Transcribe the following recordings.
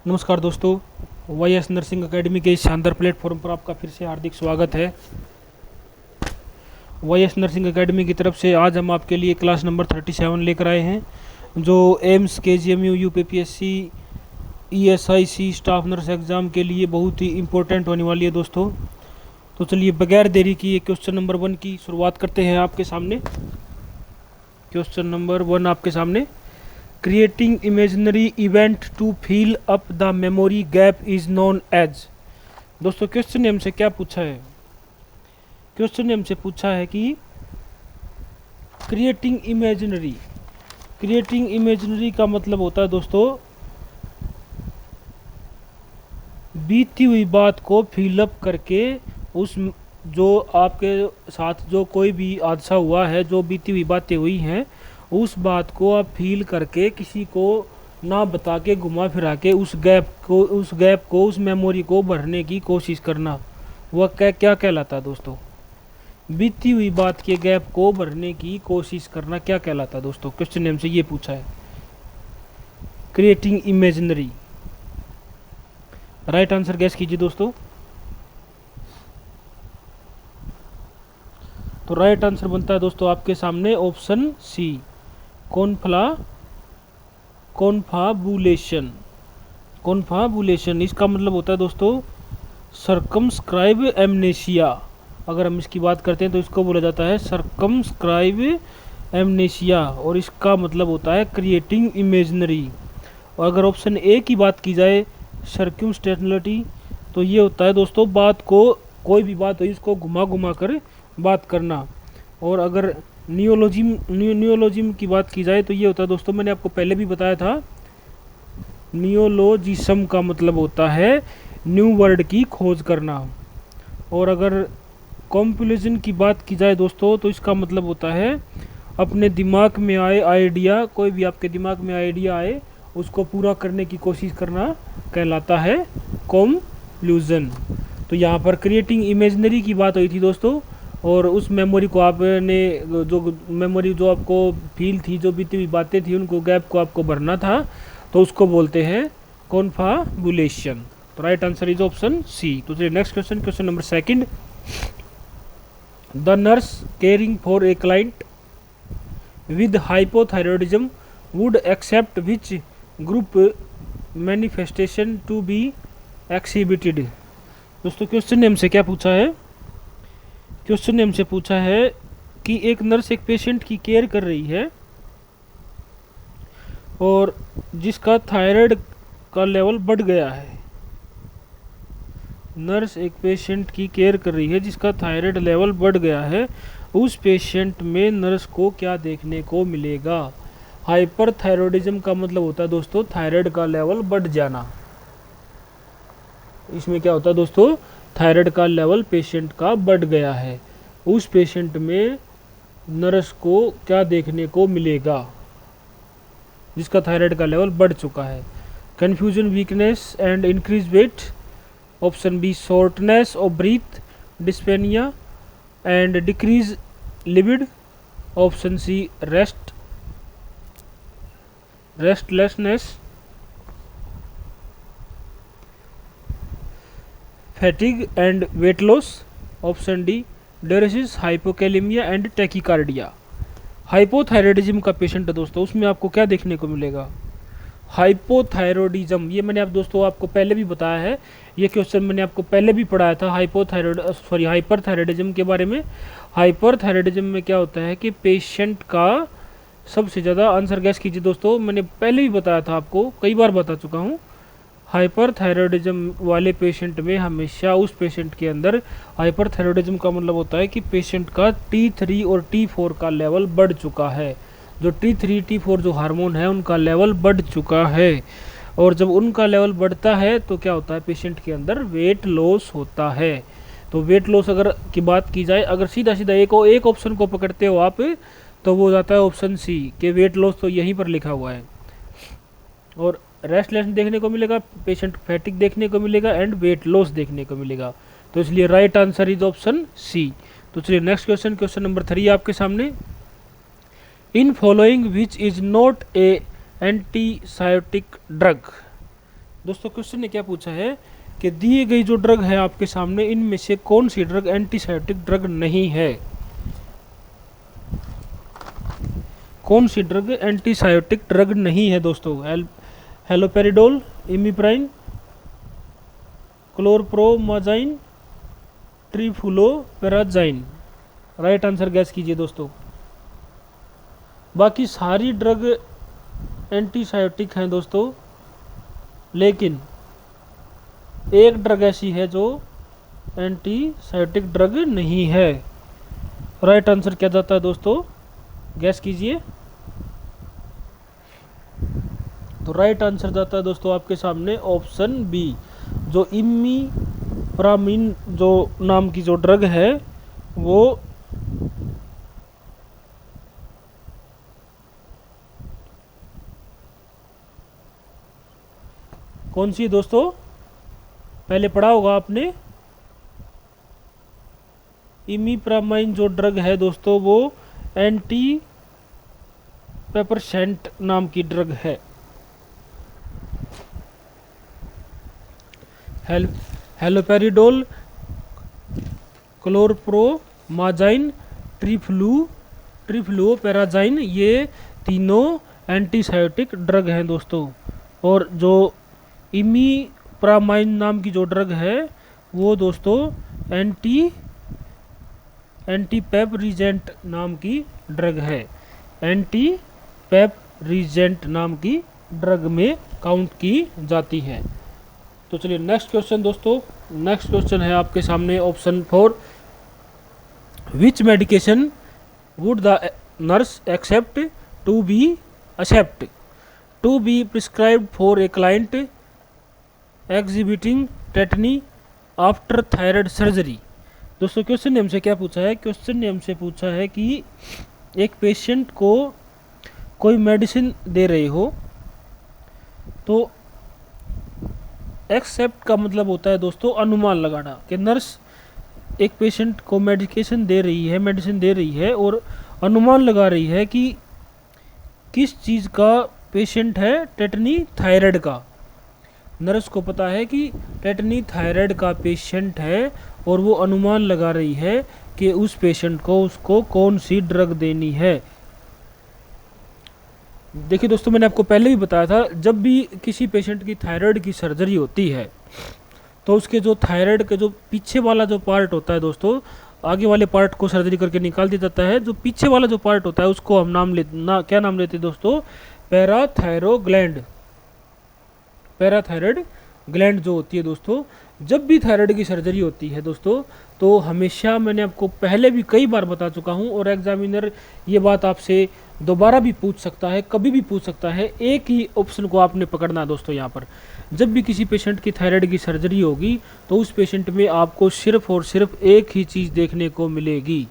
नमस्कार दोस्तों, YS nursing academy के इस शानदार प्लेटफॉर्म पर आपका फिर से हार्दिक स्वागत है। YS नर्सिंग एकेडमी की तरफ से आज हम आपके लिए क्लास नंबर 37 लेकर आए हैं, जो AIIMS KGMU UPPSC ESIC staff nurse exam के लिए बहुत ही इम्पोर्टेंट होने वाली है दोस्तों। तो चलिए बगैर देरी किए क्वेश्चन नंबर 1 की शुरुआत करते हैं आपके सामने। क्वेश्चन नंबर 1 आपके सामने, creating imaginary event to fill up the memory gap is known as. दोस्तों क्वेश्चन ने हमसे क्या पूछा है? क्वेश्चन ने हमसे पूछा है कि क्रिएटिंग इमेजिनरी का मतलब होता है दोस्तों बीती हुई बात को फिल अप करके, उस जो आपके साथ जो कोई भी हादसा हुआ है, जो बीती हुई बातें हुई हैं, उस बात को आप फील करके किसी को ना बता के घुमा फिरा के उस गैप को उस मेमोरी को भरने की कोशिश करना, वह क्या कहलाता है दोस्तों? बीती हुई बात के गैप को भरने की कोशिश करना क्या कहलाता है दोस्तों? क्वेश्चन ने हमसे ये पूछा है, creating imaginary. Right answer gas कीजिए दोस्तों। तो राइट आंसर बनता है दोस्तों आपके सामने ऑप्शन सी, कॉन्फाबुलेशन। इसका मतलब होता है दोस्तों सर्कमस्क्राइब एमनेशिया। अगर हम इसकी बात करते हैं तो इसको बोला जाता है सर्कमस्क्राइब एमनेशिया, और इसका मतलब होता है क्रिएटिंग इमेजिनरी। और अगर ऑप्शन ए की बात की जाए सर्क्यूमस्टेशनलिटी, तो ये होता है दोस्तों बात को, कोई भी बात हो इसको घुमा कर बात करना। और अगर नियोलॉजिज्म की बात की जाए तो ये होता है दोस्तों, मैंने आपको पहले भी बताया था, नियोलॉजिज्म का मतलब होता है न्यू वर्ड की खोज करना। और अगर कॉम्पिलेशन की बात की जाए दोस्तों तो इसका मतलब होता है अपने दिमाग में आए आइडिया, कोई भी आपके दिमाग में आइडिया आए उसको पूरा करने की कोशिश करना कहलाता है कॉम्प्लूजन। तो यहाँ पर क्रिएटिंग इमेजिनरी की बात हुई थी दोस्तों, और उस मेमोरी को आपने जो आपको फील थी, जो बीती हुई बातें थी, उनको गैप को आपको भरना था, तो उसको बोलते हैं कॉन्फाबुलेशन। तो right answer is option C. तो चलिए next question number 2, the nurse caring for a client with hypothyroidism would accept which group manifestation to be exhibited. दोस्तों क्वेश्चन ने हमसे क्या पूछा है? क्वेश्चन ने हमसे पूछा है कि एक नर्स एक पेशेंट की केयर कर रही है और जिसका थायराइड का लेवल बढ़ गया है। नर्स एक पेशेंट की केयर कर रही है जिसका थायराइड लेवल बढ़ गया है, उस पेशेंट में नर्स को क्या देखने को मिलेगा? हाइपरथायरॉयडिज्म का मतलब होता है दोस्तों थायराइड का लेवल बढ़ जाना। इसमें क्या होता है दोस्तों, थायराइड का लेवल पेशेंट का बढ़ गया है, उस पेशेंट में नर्स को क्या देखने को मिलेगा जिसका थायराइड का लेवल बढ़ चुका है? Confusion, weakness and increase weight, option B shortness of breath, dyspnea and decrease libido, option C restlessness, fatigue and weight loss, option D dialysis, hypokalemia and tachycardia. Hypothyroidism का पेशेंट है दोस्तों, उसमें आपको क्या देखने को मिलेगा? हाइपोथायरॉयडिज्म, ये मैंने दोस्तों आपको पहले भी बताया है, ये क्वेश्चन मैंने आपको पहले भी पढ़ाया था हाइपरथायरॉयडिज्म के बारे में। हाइपरथायरॉयडिज्म में क्या होता है कि पेशेंट का सबसे ज़्यादा, आंसर गैस कीजिए दोस्तों, मैंने पहले भी बताया था, आपको कई बार बता चुका हूँ। हाइपरथायरॉयडिज्म वाले पेशेंट में हमेशा उस पेशेंट के अंदर, हाइपरथायरॉयडिज्म का मतलब होता है कि पेशेंट का T3 और T4 का लेवल बढ़ चुका है। जो T3 T4 जो हार्मोन है उनका लेवल बढ़ चुका है, और जब उनका लेवल बढ़ता है तो क्या होता है, पेशेंट के अंदर वेट लॉस होता है। तो वेट लॉस अगर की बात की जाए, अगर सीधा एक ऑप्शन को पकड़ते हो आप, तो वो जाता है ऑप्शन सी के वेट लॉस, तो यहीं पर लिखा हुआ है। और रेस्टलेसनेस देखने को मिलेगा, पेशेंट फैटिक देखने को मिलेगा एंड वेट लॉस देखने को मिलेगा। तो इसलिए right answer is option C. तो चलिए नेक्स्ट क्वेश्चन नंबर 3 आपके सामने, in following which is not a antipsychotic drug. दोस्तों क्वेश्चन ने क्या पूछा है कि दिए गई जो ड्रग है आपके सामने, इनमें से कौन सी ड्रग एंटीसाइकोटिक ड्रग नहीं है। कौन सी ड्रग एंटीसाइकोटिक ड्रग नहीं है दोस्तों। हेलोपेरिडोल, इमिप्राइन, क्लोरप्रोमाजाइन, ट्रिफ्लूपेराजाइन। राइट आंसर गैस कीजिए दोस्तों। बाकी सारी ड्रग एंटीसाइकोटिक हैं दोस्तों, लेकिन एक ड्रग ऐसी है जो एंटीसाइकोटिक ड्रग नहीं है। राइट आंसर क्या जाता है दोस्तों, गैस कीजिए। तो राइट आंसर जाता है दोस्तों आपके सामने ऑप्शन बी, जो इमिप्रामिन जो नाम की जो ड्रग है वो कौन सी है दोस्तों, पहले पढ़ा होगा आपने। इमिप्रामाइन जो ड्रग है दोस्तों वो एंटी पेपरसेंट नाम की ड्रग है। हेलोपेरिडोल, क्लोरप्रोमाजाइन, ट्रिफ्लूपेराजाइन, ये तीनों एंटीसाइकोटिक ड्रग हैं दोस्तों। और जो इमिप्रामाइन नाम की जो ड्रग है वो दोस्तों एंटीपेपरिजेंट नाम की ड्रग है। एंटीपेपरिजेंट नाम की ड्रग में काउंट की जाती है। तो चलिए नेक्स्ट क्वेश्चन दोस्तों। नेक्स्ट क्वेश्चन है आपके सामने option 4, which medication would the nurse accept to be prescribed for a client exhibiting tetany after thyroid surgery. दोस्तों क्वेश्चन ने हमसे क्या पूछा है, क्वेश्चन ने हमसे पूछा है कि एक पेशेंट को कोई मेडिसिन दे रहे हो, तो एक्सेप्ट का मतलब होता है दोस्तों अनुमान लगाना, कि नर्स एक पेशेंट को मेडिकेशन दे रही है, मेडिसिन दे रही है और अनुमान लगा रही है कि किस चीज़ का पेशेंट है, टेटनी थायराइड का। नर्स को पता है कि टेटनी थायराइड का पेशेंट है और वो अनुमान लगा रही है कि उस पेशेंट को उसको कौन सी ड्रग देनी है। देखिए दोस्तों मैंने आपको पहले भी बताया था, जब भी किसी पेशेंट की थायराइड की सर्जरी होती है तो उसके जो थायराइड के जो पीछे वाला जो पार्ट होता है दोस्तों, आगे वाले पार्ट को सर्जरी करके निकाल दिया जाता है। जो पीछे वाला जो पार्ट होता है उसको हम क्या नाम लेते हैं दोस्तों, पैराथायरोग्लैंड। पैराथायराइड ग्लैंड जो होती है दोस्तों, जब भी थायराइड की सर्जरी होती है दोस्तों, तो हमेशा मैंने आपको पहले भी कई बार बता चुका हूं और एग्जामिनर ये बात आपसे दोबारा भी पूछ सकता है, कभी भी पूछ सकता है। एक ही ऑप्शन को आपने पकड़ना है दोस्तों। यहाँ पर जब भी किसी पेशेंट की थायराइड की सर्जरी होगी तो उस पेशेंट में आपको सिर्फ और सिर्फ एक ही चीज़ देखने को मिलेगी,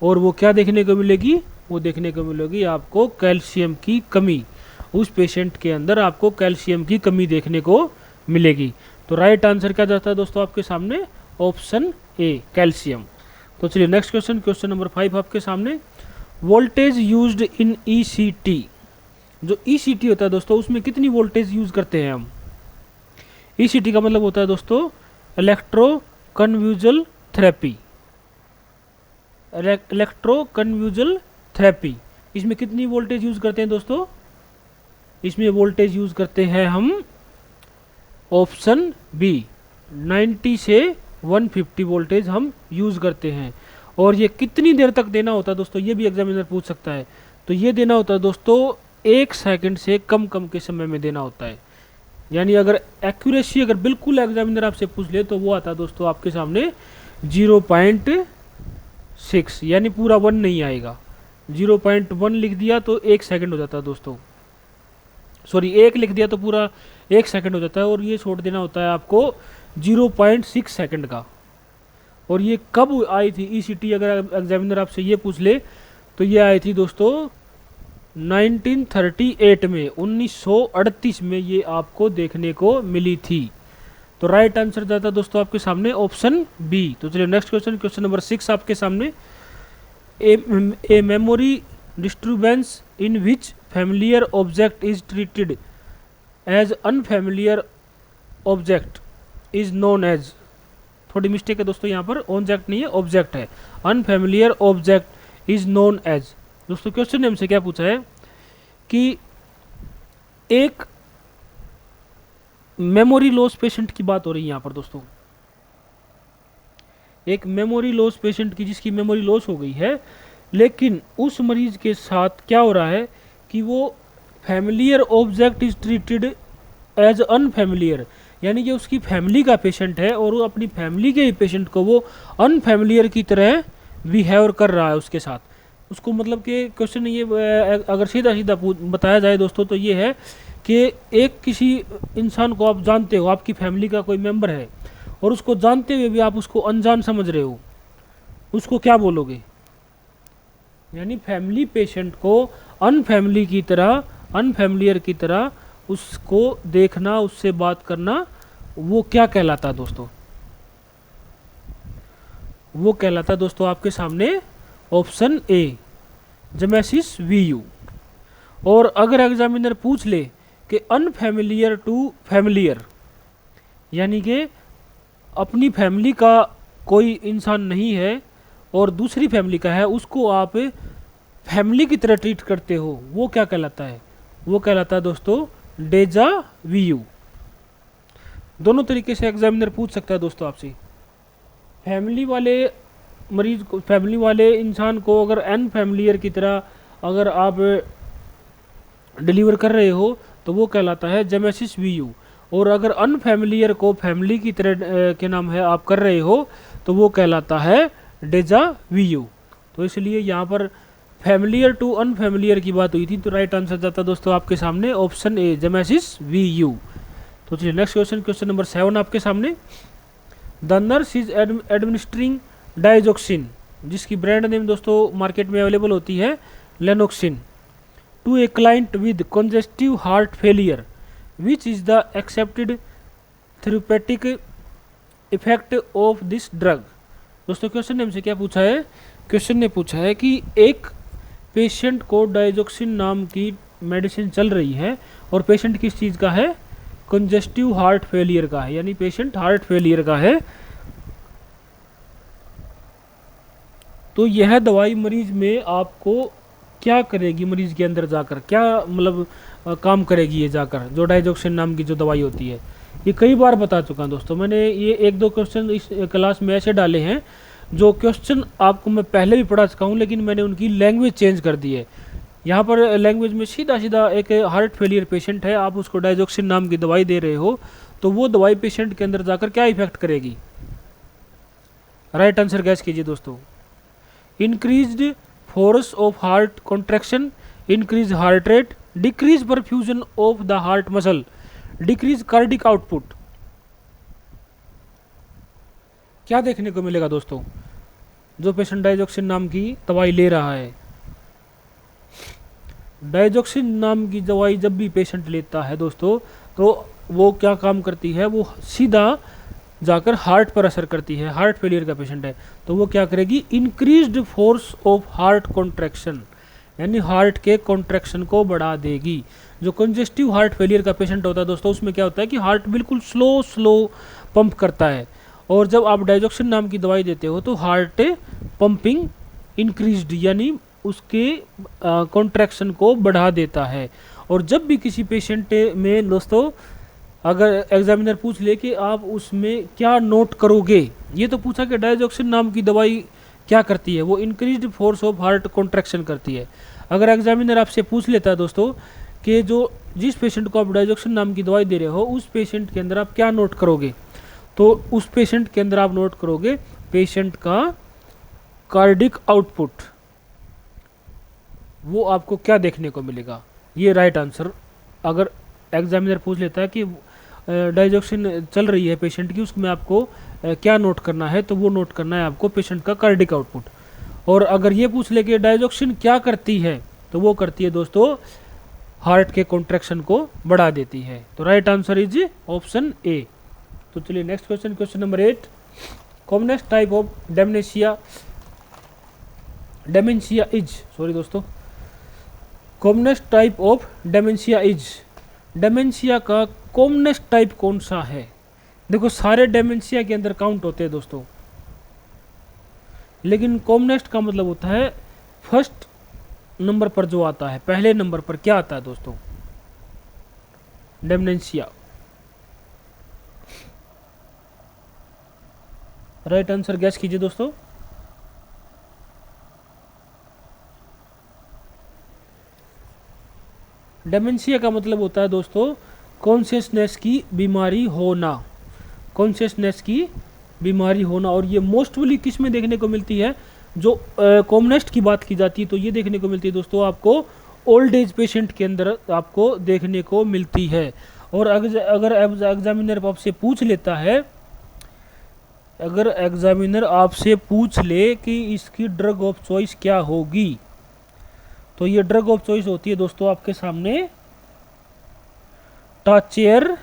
और वो क्या देखने को मिलेगी, वो देखने को मिलेगी आपको कैल्शियम की कमी। उस पेशेंट के अंदर आपको कैल्शियम की कमी देखने को मिलेगी। तो राइट आंसर क्या जाता है दोस्तों आपके सामने, ऑप्शन ए, कैल्शियम। तो चलिए नेक्स्ट क्वेश्चन, क्वेश्चन नंबर 5 आपके सामने। Voltage used in ECT. जो ईसीटी होता है दोस्तों उसमें कितनी वोल्टेज यूज करते हैं हम। ईसीटी का मतलब होता है दोस्तों इलेक्ट्रो कन्फ्यूजल थेरेपी। इलेक्ट्रो कन्फ्यूजल थेरेपी, इसमें कितनी वोल्टेज यूज करते हैं दोस्तों, इसमें वोल्टेज यूज करते हैं हम ऑप्शन बी, 90 से 150 वोल्टेज हम यूज करते हैं। और ये कितनी देर तक देना होता है दोस्तों, ये भी एग्जामिनर पूछ सकता है। तो ये देना होता है दोस्तों 1 सेकंड से कम के समय में देना होता है। यानी अगर एक्यूरेसी अगर बिल्कुल एग्जामिनर आपसे पूछ ले तो वो आता है दोस्तों आपके सामने 0.6, यानी पूरा 1 नहीं आएगा। 0.1 लिख दिया तो 1 सेकंड हो जाता है दोस्तों, सॉरी 1 लिख दिया तो पूरा 1 सेकंड हो जाता है। और ये छोड़ देना होता है आपको 0.6 सेकंड का। और ये कब आई थी ईसीटी, अगर एग्जामिनर आपसे ये पूछ ले तो ये आई थी दोस्तों 1938 में, 1938 में ये आपको देखने को मिली थी। तो राइट आंसर जाता है दोस्तों आपके सामने ऑप्शन बी। तो चलिए नेक्स्ट क्वेश्चन, क्वेश्चन नंबर 6 आपके सामने। A memory disturbance in which familiar object is treated as unfamiliar object is known as, थोड़ी मिस्टेक है दोस्तों, यहाँ पर ऑब्जेक्ट नहीं है ऑब्जेक्ट है, unfamiliar object is known as. दोस्तों क्वेश्चन ने हमसे क्या पूछा है कि एक मेमोरी लॉस पेशेंट की बात हो रही है यहाँ पर दोस्तों, एक मेमोरी लॉस पेशेंट की जिसकी मेमोरी लॉस हो गई है, लेकिन उस मरीज के साथ क्या हो रहा है कि वो familiar object is treated as unfamiliar, यानी कि उसकी फैमिली का पेशेंट है और वो अपनी फैमिली के ही पेशेंट को वो अनफैमिलियर की तरह बिहेव कर रहा है उसके साथ। उसको मतलब कि क्वेश्चन ये अगर सीधा सीधा बताया जाए दोस्तों तो ये है कि एक किसी इंसान को आप जानते हो, आपकी फैमिली का कोई मेंबर है और उसको जानते हुए भी आप उसको अनजान समझ रहे हो, उसको क्या बोलोगे? यानी फैमिली पेशेंट को अनफैमिली की तरह, अनफैमिलियर की तरह उसको देखना, उससे बात करना, वो क्या कहलाता है दोस्तों? वो कहलाता है दोस्तों आपके सामने ऑप्शन ए, जेमेसिस वीयू। और अगर एग्जामिनर पूछ ले कि अनफैमिलियर टू फैमिलियर, यानी कि अपनी फैमिली का कोई इंसान नहीं है और दूसरी फैमिली का है, उसको आप फैमिली की तरह ट्रीट करते हो, वो क्या कहलाता है? वो कहलाता है दोस्तों डेजा वीयू। दोनों तरीके से एग्जामिनर पूछ सकता है दोस्तों आपसे। फैमिली वाले मरीज को, फैमिली वाले इंसान को अगर अनफैमिलियर की तरह अगर आप डिलीवर कर रहे हो तो वो कहलाता है जेमेसिस वीयू, और अगर अनफैमिलियर को फैमिली की तरह के नाम है आप कर रहे हो तो वो कहलाता है डेजा वीयू। तो इसलिए यहाँ पर फैमिलियर टू अनफैमिलियर की बात हुई थी, तो राइट आंसर जाता दोस्तों आपके सामने ऑप्शन ए, जेमेसिस वीयू। तो चलिए नेक्स्ट क्वेश्चन, क्वेश्चन नंबर 7 आपके सामने। The nurse is administering digoxin, जिसकी ब्रांड नेम दोस्तों मार्केट में अवेलेबल होती है lanoxin, to a client with congestive heart failure, which is the accepted therapeutic effect of this drug. दोस्तों क्वेश्चन ने हमसे क्या पूछा है? क्वेश्चन ने पूछा है कि एक पेशेंट को डाइजोक्सिन नाम की मेडिसिन चल रही है और पेशेंट किस चीज़ का है? कंजेस्टिव हार्ट फेलियर का है, यानी पेशेंट हार्ट फेलियर का है। तो यह दवाई मरीज में आपको क्या करेगी? मरीज के अंदर जाकर क्या मतलब काम करेगी ये जाकर, जो डाइजोक्सिन नाम की जो दवाई होती है? ये कई बार बता चुका हूँ दोस्तों, मैंने ये एक दो क्वेश्चन इस क्लास में ऐसे डाले हैं जो क्वेश्चन आपको मैं पहले भी पढ़ा चुका हूँ, लेकिन मैंने उनकी लैंग्वेज चेंज कर दी है। यहाँ पर लैंग्वेज में सीधा सीधा एक हार्ट फेलियर पेशेंट है, आप उसको डाइजोक्सिन नाम की दवाई दे रहे हो, तो वो दवाई पेशेंट के अंदर जाकर क्या इफेक्ट करेगी? राइट आंसर गैस कीजिए दोस्तों। Increased force of heart contraction, increase heart rate, decrease perfusion of the heart muscle, decrease cardiac output. क्या देखने को मिलेगा दोस्तों जो पेशेंट डाइजोक्सिन नाम की दवाई ले रहा है? डाइजोक्सिन नाम की दवाई जब भी पेशेंट लेता है दोस्तों, तो वो क्या काम करती है? वो सीधा जाकर हार्ट पर असर करती है। हार्ट फेलियर का पेशेंट है तो वो क्या करेगी? Increased force of heart contraction, यानी हार्ट के कॉन्ट्रैक्शन को बढ़ा देगी। जो कंजेस्टिव हार्ट फेलियर का पेशेंट होता है दोस्तों, उसमें क्या होता है कि हार्ट बिल्कुल स्लो स्लो पंप करता है, और जब आप डाइजोक्सिन नाम की दवाई देते हो तो हार्ट पंपिंग इंक्रीज्ड, यानी उसके कॉन्ट्रैक्शन को बढ़ा देता है। और जब भी किसी पेशेंट में दोस्तों अगर एग्जामिनर पूछ ले कि आप उसमें क्या नोट करोगे, ये तो पूछा कि डाइजोक्सिन नाम की दवाई क्या करती है? वो increased force of heart contraction करती है। अगर एग्जामिनर आपसे पूछ लेता है दोस्तों कि जो जिस पेशेंट को आप डाइजोक्सिन नाम की दवाई दे रहे हो उस पेशेंट के अंदर आप क्या नोट करोगे, तो उस पेशेंट के अंदर आप नोट करोगे पेशेंट का कार्डिक आउटपुट। वो आपको क्या देखने को मिलेगा? ये राइट आंसर। अगर एग्जामिनर पूछ लेता है कि डाइजोक्सिन चल रही है पेशेंट की, उसमें आपको क्या नोट करना है, तो वो नोट करना है आपको पेशेंट का कार्डिक आउटपुट। और अगर ये पूछ ले कि डाइजोक्सिन क्या करती है, तो वो करती है दोस्तों हार्ट के कॉन्ट्रैक्शन को बढ़ा देती है। तो right answer is option A. तो चलिए next question, question number 8। Commonest type of dementia is, sorry दोस्तों, commonest type of dementia is, dementia का कॉमनेस्ट टाइप कौन सा है? देखो सारे डेमेंशिया के अंदर काउंट होते हैं दोस्तों, लेकिन कॉमनेस्ट का मतलब होता है फर्स्ट नंबर पर जो आता है, पहले नंबर पर क्या आता है दोस्तों, डेमेंशिया। राइट आंसर गैस कीजिए दोस्तों। डेमेंशिया का मतलब होता है दोस्तों कॉन्शियसनेस की बीमारी होना, कॉन्शियसनेस की बीमारी होना। और ये मोस्टली किस में देखने को मिलती है, जो कॉमनेस्ट की बात की जाती है तो ये देखने को मिलती है दोस्तों आपको ओल्ड एज पेशेंट के अंदर आपको देखने को मिलती है। और अगर एग्जामिनर आपसे पूछ लेता है, अगर एग्जामिनर आपसे पूछ ले कि इसकी ड्रग ऑफ चॉइस क्या होगी, तो ये ड्रग ऑफ चॉइस होती है दोस्तों आपके सामने टाचेयर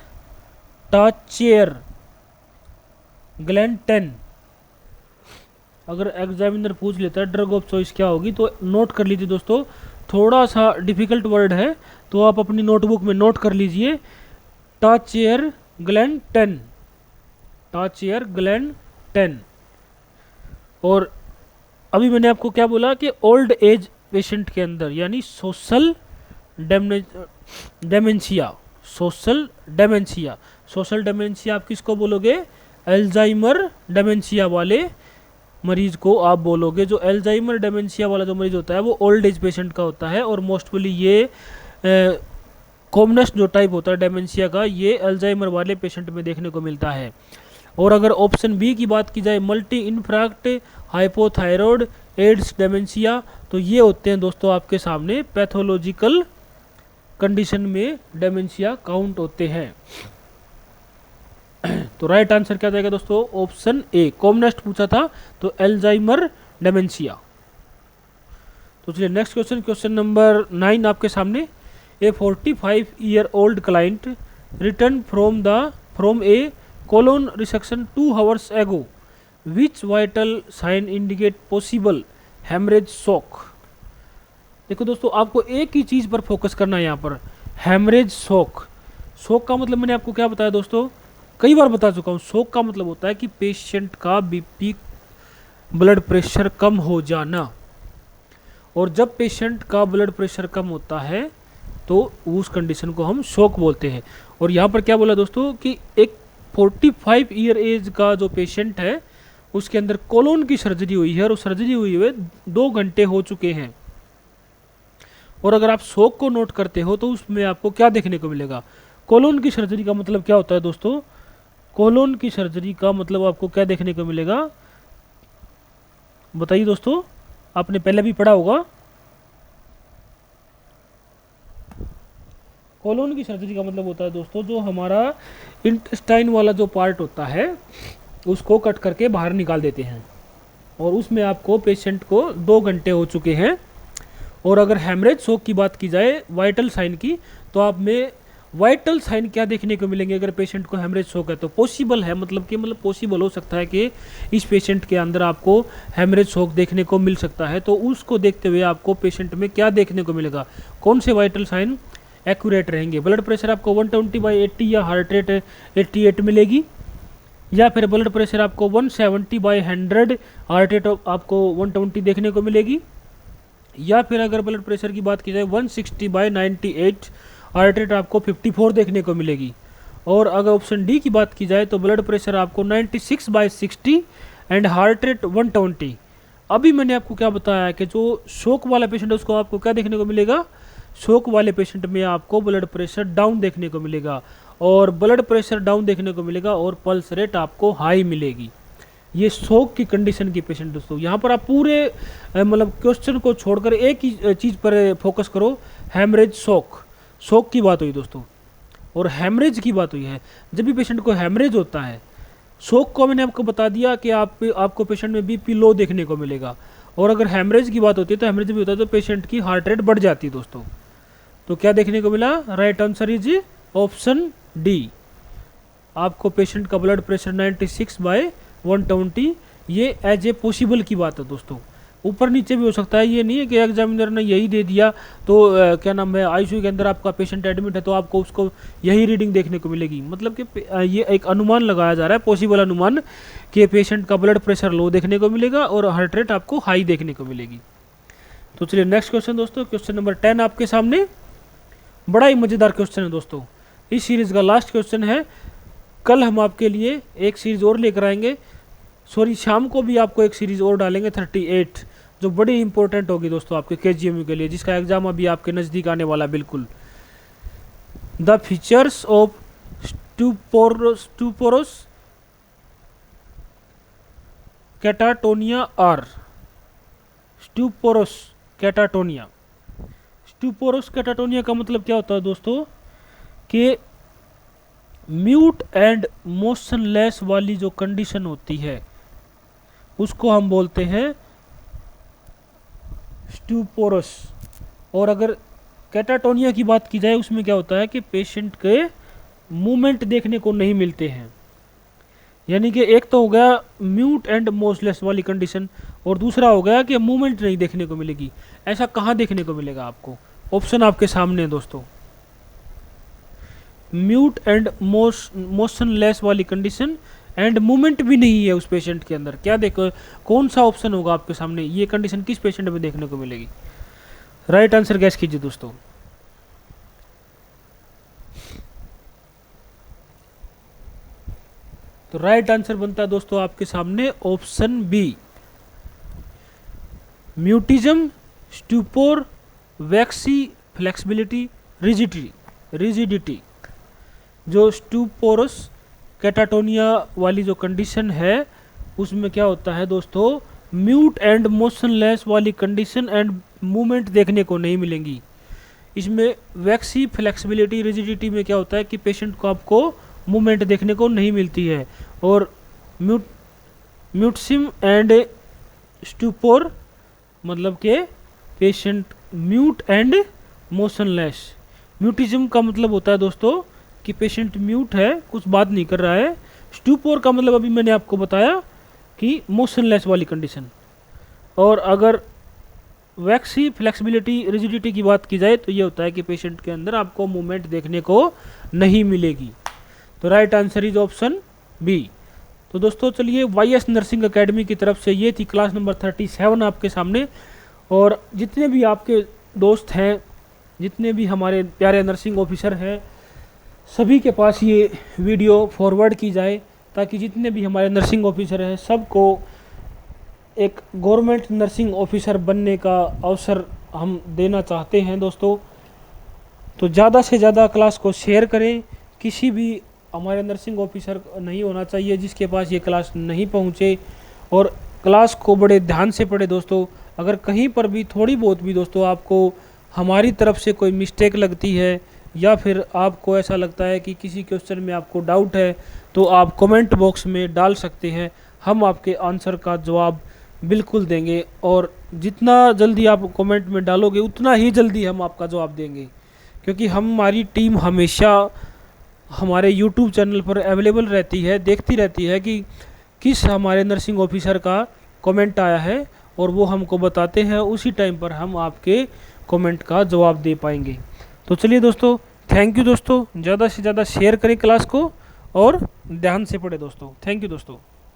ग्लेंटेन। अगर एग्जामिनर पूछ लेता है ड्रग ऑफ चॉइस क्या होगी, तो नोट कर लीजिए दोस्तों, थोड़ा सा डिफिकल्ट वर्ड है तो आप अपनी नोटबुक में नोट कर लीजिए, टाचेयर ग्लेंटेन, टाचेयर ग्लेंटेन। और अभी मैंने आपको क्या बोला कि ओल्ड एज पेशेंट के अंदर यानी social dementia, social dementia, social dementia आप किसको बोलोगे, अल्जाइमर डेमेंशिया वाले मरीज को आप बोलोगे। जो अल्जाइमर डेमेंशिया वाला जो मरीज होता है वो ओल्ड एज पेशेंट का होता है, और मोस्टली ये कॉमनेस्ट जो टाइप होता है डेमेंशिया का, ये अल्जाइमर वाले पेशेंट में देखने को मिलता है। और अगर ऑप्शन बी की बात की जाए, मल्टी इन्फ्राक्ट हाइपोथायरॉयड एड्स डेमेंशिया, तो ये होते हैं दोस्तों आपके सामने पैथोलॉजिकल कंडीशन में डेमेंशिया काउंट होते हैं। तो राइट आंसर क्या जाएगा दोस्तों, ऑप्शन ए, कॉमनेस्ट पूछा था तो अल्जाइमर डेमेंशिया। तो चलिए नेक्स्ट क्वेश्चन, क्वेश्चन नंबर 9 आपके सामने। ए 45-year old client returned from a colon resection 2 hours ago. Which vital sign indicate possible hemorrhage shock? देखो दोस्तों आपको एक ही चीज पर फोकस करना है यहाँ पर, हेमरेज शॉक। शॉक का मतलब मैंने आपको क्या बताया दोस्तों, कई बार बता चुका हूँ। शॉक का मतलब होता है कि पेशेंट का बीपी ब्लड प्रेशर कम हो जाना, और जब पेशेंट का ब्लड प्रेशर कम होता है तो उस कंडीशन को हम शॉक बोलते हैं। और यहाँ पर क्या बोला दोस्तों कि एक 45 एज का जो पेशेंट है उसके अंदर कोलोन की सर्जरी हुई है, और सर्जरी हुई हुए 2 घंटे हो चुके हैं। और अगर आप शॉक को नोट करते हो तो उसमें आपको क्या देखने को मिलेगा, कोलोन की सर्जरी का मतलब क्या होता है दोस्तों, कोलोन की सर्जरी का मतलब आपको क्या देखने को मिलेगा, बताइए दोस्तों, आपने पहले भी पढ़ा होगा। कोलोन की सर्जरी का मतलब होता है दोस्तों जो हमारा इंटेस्टाइन वाला जो पार्ट होता है उसको कट करके बाहर निकाल देते हैं, और उसमें आपको पेशेंट को 2 घंटे हो चुके हैं। और अगर हेमरेज शॉक की बात की जाए वाइटल साइन की, तो आप में वाइटल साइन क्या देखने को मिलेंगे अगर पेशेंट को हेमरेज शॉक है, तो पॉसिबल है, मतलब पॉसिबल हो सकता है कि इस पेशेंट के अंदर आपको हेमरेज शॉक देखने को मिल सकता है। तो उसको देखते हुए आपको पेशेंट में क्या देखने को मिलेगा, कौन से वाइटल साइन एक्यूरेट रहेंगे। ब्लड प्रेशर आपको 120/80 या हार्ट रेट 88 मिलेगी, या फिर ब्लड प्रेशर आपको 170/100 हार्ट रेट आपको 120 देखने को मिलेगी, या फिर अगर ब्लड प्रेशर की बात की जाए 160/98 हार्ट रेट आपको 54 देखने को मिलेगी। और अगर ऑप्शन डी की बात की जाए तो ब्लड प्रेशर आपको 96/60 एंड हार्ट रेट 120। अभी मैंने आपको क्या बताया कि जो शॉक वाला पेशेंट है उसको आपको क्या देखने को मिलेगा, शॉक वाले पेशेंट में आपको ब्लड प्रेशर डाउन देखने को मिलेगा, और ब्लड प्रेशर डाउन देखने को मिलेगा और पल्स रेट आपको हाई मिलेगी। ये शॉक की कंडीशन की पेशेंट दोस्तों। यहाँ पर आप पूरे मतलब क्वेश्चन को छोड़कर एक ही चीज़ पर फोकस करो, हेमरेज शॉक, शॉक की बात हुई दोस्तों, और हेमरेज की बात हुई है। जब भी पेशेंट को हेमरेज होता है, शॉक को मैंने आपको बता दिया कि आपको पेशेंट में बीपी लो देखने को मिलेगा, और अगर हेमरेज की बात होती है तो हेमरेज भी होता है तो पेशेंट की हार्ट रेट बढ़ जाती है दोस्तों। तो क्या देखने को मिला, right answer is option D. आपको पेशेंट का ब्लड प्रेशर 96/120 ये एज ए पॉसिबल की बात है दोस्तों। ऊपर नीचे भी हो सकता है। ये नहीं है कि एग्जामिनर ने यही दे दिया तो क्या नाम है, आईसीयू के अंदर आपका पेशेंट एडमिट है तो आपको उसको यही रीडिंग देखने को मिलेगी। मतलब कि ये एक अनुमान लगाया जा रहा है, पॉसिबल अनुमान, कि पेशेंट का ब्लड प्रेशर लो देखने को मिलेगा और हार्ट रेट आपको हाई देखने को मिलेगी। तो चलिए नेक्स्ट क्वेश्चन दोस्तों, क्वेश्चन नंबर 10 आपके सामने। बड़ा ही मज़ेदार क्वेश्चन है दोस्तों, इस सीरीज़ का लास्ट क्वेश्चन है। कल हम आपके लिए एक सीरीज़ और लेकर आएंगे, सॉरी शाम को भी आपको एक सीरीज़ और डालेंगे 38, जो बड़ी इंपॉर्टेंट होगी दोस्तों आपके केजीएमयू के लिए, जिसका एग्जाम अभी आपके नज़दीक आने वाला बिल्कुल। The features of stuporous catatonia are. Stuporous catatonia, stuporous catatonia का मतलब क्या होता है दोस्तों, कि म्यूट एंड मोशनलेस वाली जो कंडीशन होती है उसको हम बोलते हैं स्टूपोरस। और अगर कैटाटोनिया की बात की जाए उसमें क्या होता है कि पेशेंट के मूवमेंट देखने को नहीं मिलते हैं। यानी कि एक तो हो गया म्यूट एंड मोशनलेस वाली कंडीशन, और दूसरा हो गया कि मूवमेंट नहीं देखने को मिलेगी। ऐसा कहाँ देखने को मिलेगा आपको? ऑप्शन आपके सामने है दोस्तों। म्यूट एंड मोशनलेस वाली कंडीशन एंड मूवमेंट भी नहीं है उस पेशेंट के अंदर। क्या देखो, कौन सा ऑप्शन होगा आपके सामने? ये कंडीशन किस पेशेंट में देखने को मिलेगी? राइट आंसर गैस कीजिए दोस्तों। तो राइट आंसर बनता है दोस्तों आपके सामने ऑप्शन बी, म्यूटिज्म, स्टूपोर, वैक्सी, फ्लेक्सिबिलिटी, रिजिडिटी। जो स्टूपोरस कैटाटोनिया वाली जो कंडीशन है उसमें क्या होता है दोस्तों, म्यूट एंड मोशनलेस वाली कंडीशन एंड मूवमेंट देखने को नहीं मिलेंगी। इसमें वैक्सी, फ्लेक्सिबिलिटी, रिजिडिटी में क्या होता है कि पेशेंट को आपको मूवमेंट देखने को नहीं मिलती है। और म्यूटिज्म एंड स्टूपोर मतलब के patient mute and motionless. Mutism का मतलब होता है दोस्तों कि पेशेंट म्यूट है, कुछ बात नहीं कर रहा है। स्टूपोर का मतलब अभी मैंने आपको बताया कि मोशनलेस वाली कंडीशन। और अगर वैक्सी, फ्लेक्सिबिलिटी, रिजिडिटी की बात की जाए तो ये होता है कि पेशेंट के अंदर आपको मूवमेंट देखने को नहीं मिलेगी। तो right answer is option B. तो दोस्तों चलिए, वाईएस नर्सिंग एकेडमी की तरफ से ये थी क्लास नंबर 37 आपके सामने। और जितने भी आपके दोस्त हैं, जितने भी हमारे प्यारे नर्सिंग ऑफिसर हैं, सभी के पास ये वीडियो फॉरवर्ड की जाए ताकि जितने भी हमारे नर्सिंग ऑफिसर हैं सबको एक गवर्नमेंट नर्सिंग ऑफिसर बनने का अवसर हम देना चाहते हैं दोस्तों। तो ज़्यादा से ज़्यादा क्लास को शेयर करें। किसी भी हमारे नर्सिंग ऑफिसर नहीं होना चाहिए जिसके पास ये क्लास नहीं पहुँचे, और क्लास को बड़े ध्यान से पढ़े दोस्तों। अगर कहीं पर भी थोड़ी बहुत भी दोस्तों आपको हमारी तरफ से कोई मिस्टेक लगती है या फिर आपको ऐसा लगता है कि किसी क्वेश्चन में आपको डाउट है तो आप कमेंट बॉक्स में डाल सकते हैं। हम आपके आंसर का जवाब बिल्कुल देंगे, और जितना जल्दी आप कमेंट में डालोगे उतना ही जल्दी हम आपका जवाब देंगे, क्योंकि हमारी टीम हमेशा हमारे YouTube चैनल पर अवेलेबल रहती है, देखती रहती है कि किस हमारे नर्सिंग ऑफिसर का कमेंट आया है, और वो हमको बताते हैं। उसी टाइम पर हम आपके कमेंट का जवाब दे पाएंगे। तो चलिए दोस्तों, थैंक यू दोस्तों। ज़्यादा से ज़्यादा शेयर करें क्लास को और ध्यान से पढ़ें दोस्तों। थैंक यू दोस्तों।